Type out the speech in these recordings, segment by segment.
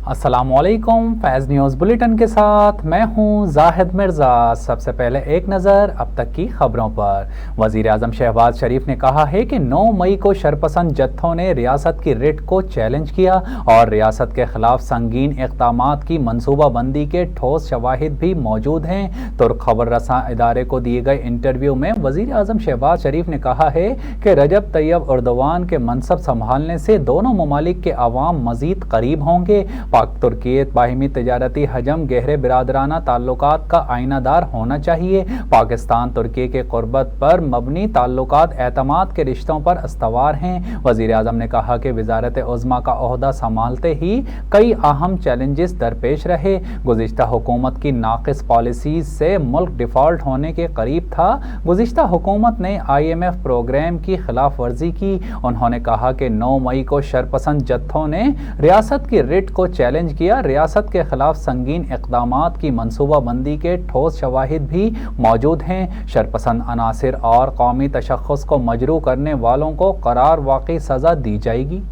अस्सलाम वालेकुम। फैज़ news bulletin के साथ मैं हूं जाहिद मिर्ज़ा। सबसे पहले एक नज़र अब तक की खबरों पर। वज़ीर आज़म शहबाज शरीफ ने कहा है कि 9 मई को शरपसंद जत्थों ने रियासत की रिट को चैलेंज किया और रियासत के खिलाफ संगीन इक़दामात की मनसूबाबंदी के ठोस शवाहिद भी मौजूद हैं। तुर्क खबर रसां इदारे को दिए गए इंटरव्यू में वज़ीर आज़म शहबाज शरीफ ने कहा है कि रजब तैयब एर्दोगान के मनसब संभालने से दोनों ममालिक के अवाम मज़ीद करीब होंगे। पाक तुर्कियत बाहिमी तजारती हजम गहरे बिरादराना ताल्लुकात का आइनादार होना चाहिए। पाकिस्तान तुर्की के क़ुर्बत पर मबनी ताल्लुकात एतमाद के रिश्तों पर अस्तवार हैं। वज़ीर आज़म ने कहा कि वज़ारत उज़्मा का ओहदा संभालते ही कई अहम चैलेंजेस दरपेश रहे। गुज़िश्ता हुकूमत की नाक़िस पॉलिसीज़ से मुल्क डिफ़ॉल्ट होने के करीब था। गुज़िश्ता हुकूमत ने IMF प्रोग्राम की खिलाफ वर्जी की। उन्होंने कहा कि 9 मई को शरपसंद जत्थों ने रियासत की रिट को चैलेंज किया। रियासत के खिलाफ संगीन इक़दामात की मनसूबाबंदी के ठोस शवाहिद भी मौजूद हैं। शरपसंद अनासिर और कौमी तशख़्ख़ुस को मजरू करने वालों को करार वाक़ई सज़ा दी जाएगी।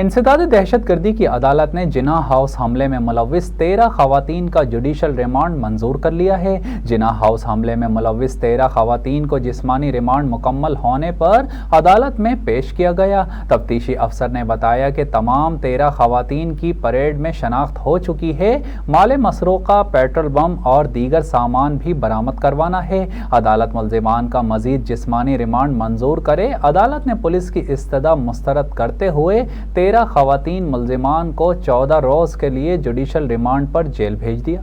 इंसदाद दहशत गर्दी की अदालत ने जिना हाउस हमले में मुलव्विस 13 खवातीन का जुडिशल रिमांड मंजूर कर लिया है। जिना हाउस हमले में मुलव्विस 13 खवातीन को जिस्मानी रिमांड मुकम्मल होने पर अदालत में पेश किया गया। तफ्तीशी अफसर ने बताया कि तमाम 13 खवातीन की परेड में शनाख्त हो चुकी है। माल मसरूक़ा, पेट्रोल बम और दीगर सामान भी बरामद करवाना है। अदालत मुल्ज़िमान का मज़ीद जिस्मानी रिमांड मंजूर करे। अदालत ने पुलिस की इस्तदा मुस्तरद करते हुए 13 खवातीन मुल्ज़िमान को 14 रोज़ के लिए जुडिशल रिमांड पर जेल भेज दिया।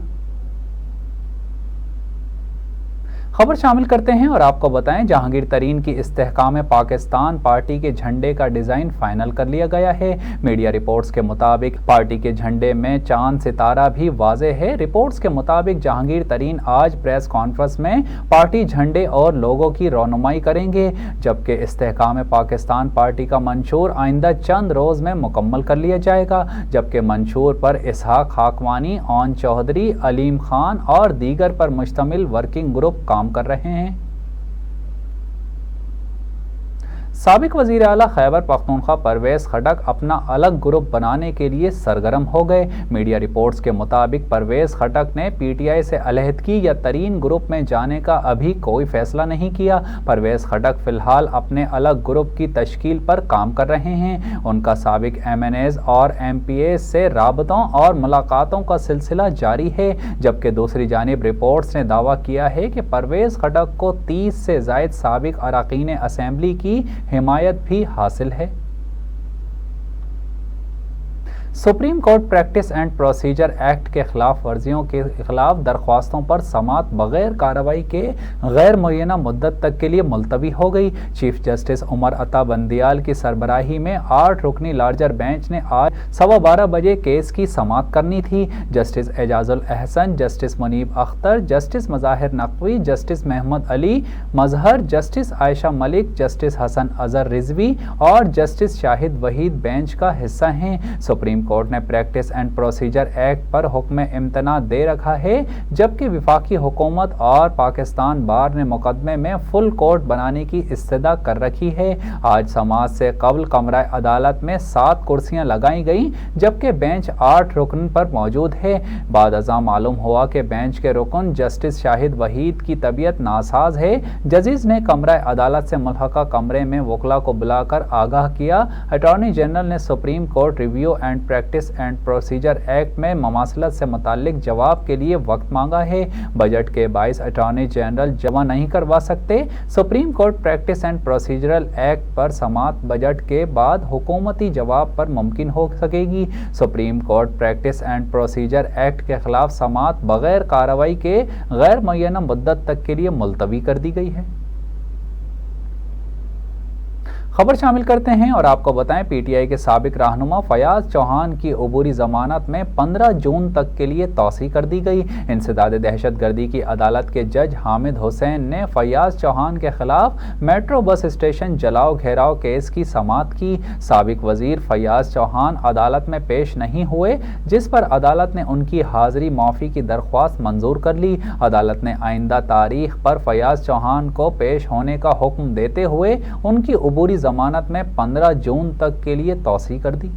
खबर शामिल करते हैं और आपको बताएं, जहांगीर तरीन की इस्तेहकाम पाकिस्तान पार्टी के झंडे का डिज़ाइन फाइनल कर लिया गया है। मीडिया रिपोर्ट्स के मुताबिक पार्टी के झंडे में चांद सितारा भी वाज़े है। रिपोर्ट्स के मुताबिक जहांगीर तरीन आज प्रेस कॉन्फ्रेंस में पार्टी झंडे और लोगों की रौनुमाई करेंगे, जबकि इस्तेहकाम पाकिस्तान पार्टी का मंशूर आइंदा चंद रोज़ में मुकम्मल कर लिया जाएगा। जबकि मंशूर पर इसहाक खाकवानी, ओन चौधरी, अलीम खान और दीगर पर मुश्तमिल वर्किंग ग्रुप काम कर रहे हैं। साबिक वज़ीर आला खैबर पख्तूनख्वा परवेज़ खटक अपना अलग ग्रुप बनाने के लिए सरगर्म हो गए। मीडिया रिपोर्ट्स के मुताबिक परवेज़ खटक ने PTI से अलहदगी या तरीन ग्रुप में जाने का अभी कोई फैसला नहीं किया। परवेज़ खटक फ़िलहाल अपने अलग ग्रुप की तश्कील पर काम कर रहे हैं। उनका साबिक MNAs और MPAs से राबतों और मुलाकातों का सिलसिला जारी है, जबकि दूसरी जानिब रिपोर्ट्स ने दावा किया है कि परवेज़ खटक को 30 से ज़ायद साबिक अरकान असेंबली की हिमायत भी हासिल है। Supreme court practice and procedure act के खिलाफ वर्जियों के खिलाफ दरख्वास्तों पर समाअत बगैर कार्रवाई के गैर मुय्यना मुद्दत तक के लिए मुलतवी हो गई। चीफ जस्टिस उमर अता बंदियाल की सरबराही में 8 रुकनी लार्जर बेंच ने आज 12:15 बजे केस की समाअत करनी थी। Justice Ejazul Ahsan, justice Munib Akhtar, justice Mazahir Naqvi, justice Mahmood Ali Mazhar, justice Ayesha Malik, justice Hasan Azhar Rizvi और जस्टिस शाहिद वहीद बेंच का हिस्सा हैं। सुप्रीम कोर्ट ने प्रैक्टिस एंड प्रोसीजर एक्ट पर हुक्म इम्तना दे रखा है, जबकि विफाकी हुकूमत और पाकिस्तान बार ने मुकदमे में फुल कोर्ट बनाने की इस्तदा कर रखी है। आज समाअत से कबल कमरा अदालत में 7 कुर्सियां लगाई गईं, जबकि बेंच 8 रुकन पर मौजूद है। बाद अज़ां मालूम हुआ कि बेंच के रुकन जस्टिस शाहिद वहीद की तबीयत नासाज है। जजीज ने कमरा अदालत से मुल्हका कमरे में वकला को बुलाकर आगाह किया। अटॉर्नी जनरल ने supreme court review and practice and procedure act में ममासलत से मुताल्लिक जवाब के लिए वक्त मांगा है। बजट के बाइस अटॉर्नी जनरल जमा नहीं करवा सकते। Supreme court practice and procedural act पर समाअत बजट के बाद हुकूमती जवाब पर मुमकिन हो सकेगी। Supreme court practice and procedure act के खिलाफ समाअत बगैर कार्रवाई के गैर मुय्यना मुद्दत तक के लिए मुलतवी कर दी गई है। खबर शामिल करते हैं और आपको बताएं, PTI के साबिक रहनुमा फयाज चौहान की अबूरी जमानत में 15 जून तक के लिए तौसी कर दी गई। इंसदाद दहशत गर्दी की अदालत के जज हामिद हुसैन ने फयाज चौहान के खिलाफ मेट्रो बस स्टेशन जलाओ घेराव केस की समाअत की। साबिक वजीर फयाज चौहान अदालत में पेश नहीं हुए, जिस पर अदालत ने उनकी हाजिरी माफ़ी की दरख्वास्त मंजूर कर ली। अदालत ने आइंदा तारीख पर फयाज चौहान को पेश होने का हुक्म देते हुए उनकी अबूरी जमानत में 15 जून तक के लिए तौसी कर दी।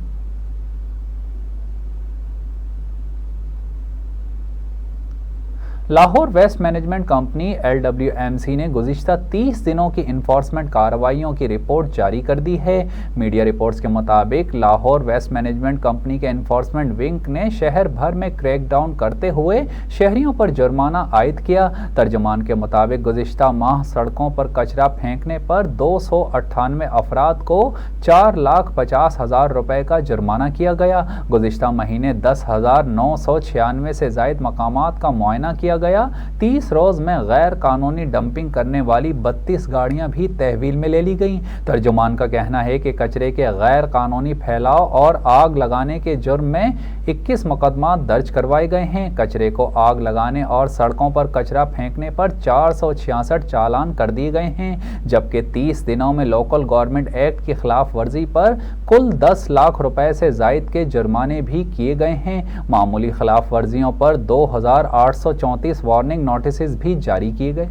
Lahore waste management company LWMC نے گزشتہ 30 دنوں کی انفورسمنٹ کارروائیوں کی رپورٹ جاری کر دی ہے۔ میڈیا رپورٹس کے مطابق لاہور ویسٹ مینجمنٹ کمپنی کے انفورسمنٹ ونگ نے شہر بھر میں کریک ڈاؤن کرتے ہوئے شہریوں پر جرمانہ عائد کیا۔ ترجمان کے مطابق گزشتہ ماہ سڑکوں پر کچرا پھینکنے پر 298 افراد کو 4,50,000 روپے کا جرمانہ کیا گیا۔ گزشتہ مہینے 10,996 سے زائد مقامات کا معائنہ کیا گیا۔ 30 روز میں غیر قانونی ڈمپنگ کرنے والی 32 گاڑیاں بھی تحویل میں لے لی گئیں۔ ترجمان کا کہنا ہے کہ کچرے کے غیر قانونی پھیلاؤ اور آگ لگانے کے جرم میں 21 مقدمات درج کروائے گئے ہیں۔ کچرے کو آگ لگانے اور سڑکوں پر کچرا پھینکنے پر 466 چالان کر دیے گئے ہیں، جبکہ 30 دنوں میں لوکل گورنمنٹ ایکٹ کی خلاف ورزی پر کل 10 لاکھ روپے سے زائد کے جرمانے بھی کیے گئے ہیں۔ معمولی خلاف ورزیوں پر 2,834 وارننگ نوٹسز بھی جاری کیے گئے۔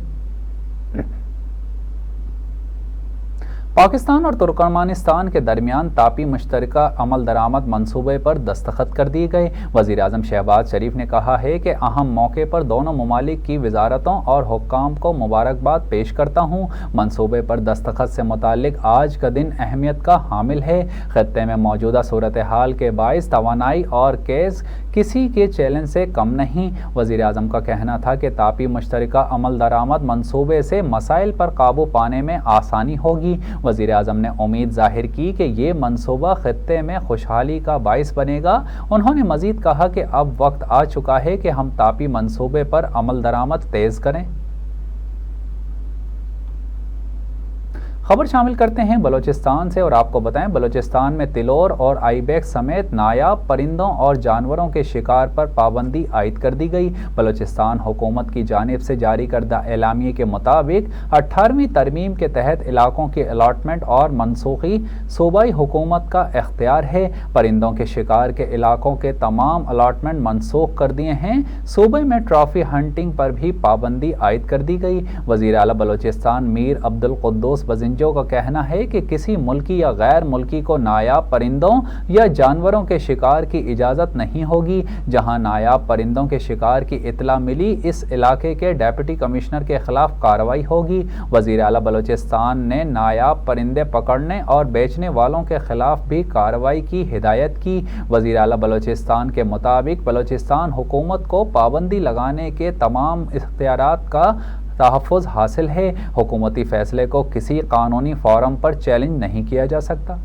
پاکستان اور ترکمانستان کے درمیان تاپی مشترکہ عمل درآمد منصوبے پر دستخط کر دیے گئے۔ وزیر اعظم شہباز شریف نے کہا ہے کہ اہم موقع پر دونوں ممالک کی وزارتوں اور حکام کو مبارکباد پیش کرتا ہوں۔ منصوبے پر دستخط سے متعلق آج کا دن اہمیت کا حامل ہے۔ خطے میں موجودہ صورتحال کے باعث توانائی اور گیس کسی کے چیلنج سے کم نہیں۔ وزیر اعظم کا کہنا تھا کہ تاپی مشترکہ عمل درآمد منصوبے سے مسائل پر قابو پانے میں آسانی ہوگی۔ وزیر اعظم نے امید ظاہر کی کہ یہ منصوبہ خطے میں خوشحالی کا باعث بنے گا۔ انہوں نے مزید کہا کہ اب وقت آ چکا ہے کہ ہم تاپی منصوبے پر عمل درآمد تیز کریں۔ خبر شامل کرتے ہیں بلوچستان سے اور آپ کو بتائیں بلوچستان میں تلور اور آئی بیکس سمیت نایاب پرندوں اور جانوروں کے شکار پر پابندی عائد کر دی گئی۔ بلوچستان حکومت کی جانب سے جاری کردہ اعلامیے کے مطابق 18ویں ترمیم کے تحت علاقوں کی الاٹمنٹ اور منسوخی صوبائی حکومت کا اختیار ہے۔ پرندوں کے شکار کے علاقوں کے تمام الاٹمنٹ منسوخ کر دیے ہیں۔ صوبے میں ٹرافی ہنٹنگ پر بھی پابندی عائد کر دی گئی۔ وزیر اعلیٰ بلوچستان میر عبدالقدوس بزنجو کا کہنا ہے کہ کسی ملکی یا غیر ملکی کو نایاب پرندوں یا جانوروں کے شکار کی اجازت نہیں ہوگی۔ جہاں نایاب پرندوں کے شکار کی اطلاع ملی، اس علاقے کے ڈپٹی کمشنر کے خلاف کارروائی ہوگی۔ وزیر اعلیٰ بلوچستان نے نایاب پرندے پکڑنے اور بیچنے والوں کے خلاف بھی کارروائی کی ہدایت کی۔ وزیر اعلیٰ بلوچستان کے مطابق بلوچستان حکومت کو پابندی لگانے کے تمام اختیارات کا تحفظ حاصل ہے۔ حکومتی فیصلے کو کسی قانونی فورم پر چیلنج نہیں کیا جا سکتا۔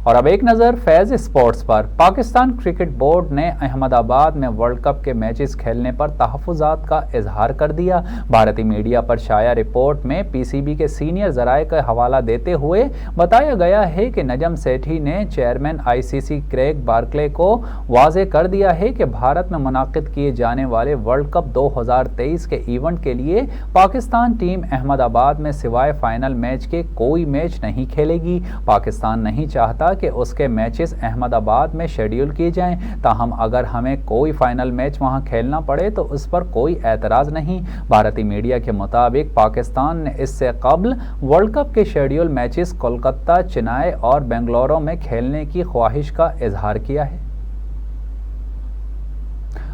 اور اب ایک نظر فیض اسپورٹس پر۔ پاکستان کرکٹ بورڈ نے احمد آباد میں ورلڈ کپ کے میچز کھیلنے پر تحفظات کا اظہار کر دیا۔ بھارتی میڈیا پر شائع رپورٹ میں PCB کے سینئر ذرائع کا حوالہ دیتے ہوئے بتایا گیا ہے کہ نجم سیٹھی نے چیئرمین ICC کریگ بارکلے کو واضح کر دیا ہے کہ بھارت میں منعقد کیے جانے والے ورلڈ کپ 2023 کے ایونٹ کے لیے پاکستان ٹیم احمد آباد میں سوائے فائنل میچ کے کوئی میچ نہیں کھیلے گی۔ پاکستان نہیں چاہتا کہ اس کے میچز احمد آباد میں شیڈیول کیے جائیں، تاہم اگر ہمیں کوئی فائنل میچ وہاں کھیلنا پڑے تو اس پر کوئی اعتراض نہیں۔ بھارتی میڈیا کے مطابق پاکستان نے اس سے قبل ورلڈ کپ کے شیڈیول میچز کولکتہ، چنئی اور بنگلورو میں کھیلنے کی خواہش کا اظہار کیا ہے۔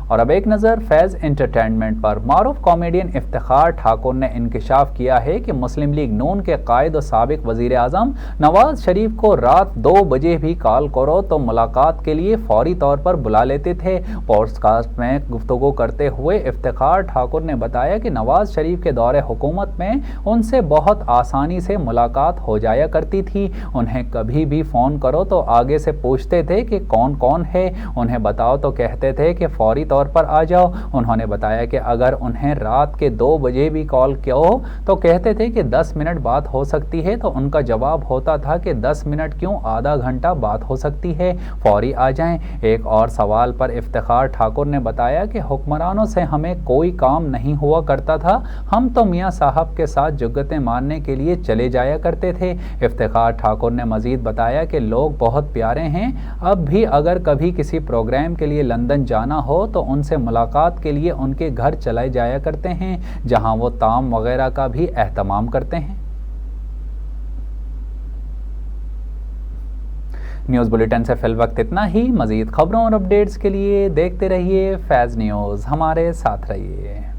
اور اب ایک نظر فیض انٹرٹینمنٹ پر۔ معروف کامیڈین افتخار ٹھاکر نے انکشاف کیا ہے کہ مسلم لیگ نون کے قائد و سابق وزیر اعظم نواز شریف کو رات 2 بجے بھی کال کرو تو ملاقات کے لیے فوری طور پر بلا لیتے تھے۔ پوڈ کاسٹ میں گفتگو کرتے ہوئے افتخار ٹھاکر نے بتایا کہ نواز شریف کے دور حکومت میں ان سے بہت آسانی سے ملاقات ہو جایا کرتی تھی۔ انہیں کبھی بھی فون کرو تو آگے سے پوچھتے تھے کہ کون کون ہے، انہیں بتاؤ تو کہتے تھے کہ فوری طور پر آ جاؤ۔ انہوں نے بتایا کہ اگر انہیں رات کے 2 بجے بھی کال کیا ہو تو کہتے تھے کہ 10 منٹ بات ہو سکتی ہے، تو ان کا جواب ہوتا تھا کہ 10 منٹ کیوں، آدھا گھنٹہ بات ہو سکتی ہے، فوری آ جائیں۔ ایک اور سوال پر افتخار ٹھاکر نے بتایا کہ حکمرانوں سے ہمیں کوئی کام نہیں ہوا کرتا تھا، ہم تو میاں صاحب کے ساتھ جگتیں مارنے کے لیے چلے جایا کرتے تھے۔ افتخار ٹھاکر نے مزید بتایا کہ لوگ بہت پیارے ہیں، اب بھی اگر کبھی کسی پروگرام کے لیے لندن جانا ہو تو ان سے ملاقات کے لیے ان کے گھر چلے جایا کرتے ہیں، جہاں وہ طعام وغیرہ کا بھی اہتمام کرتے ہیں۔ نیوز بلیٹن سے فی الوقت اتنا ہی. مزید خبروں اور اپڈیٹس کے لیے دیکھتے رہیے فیض نیوز، ہمارے ساتھ رہیے.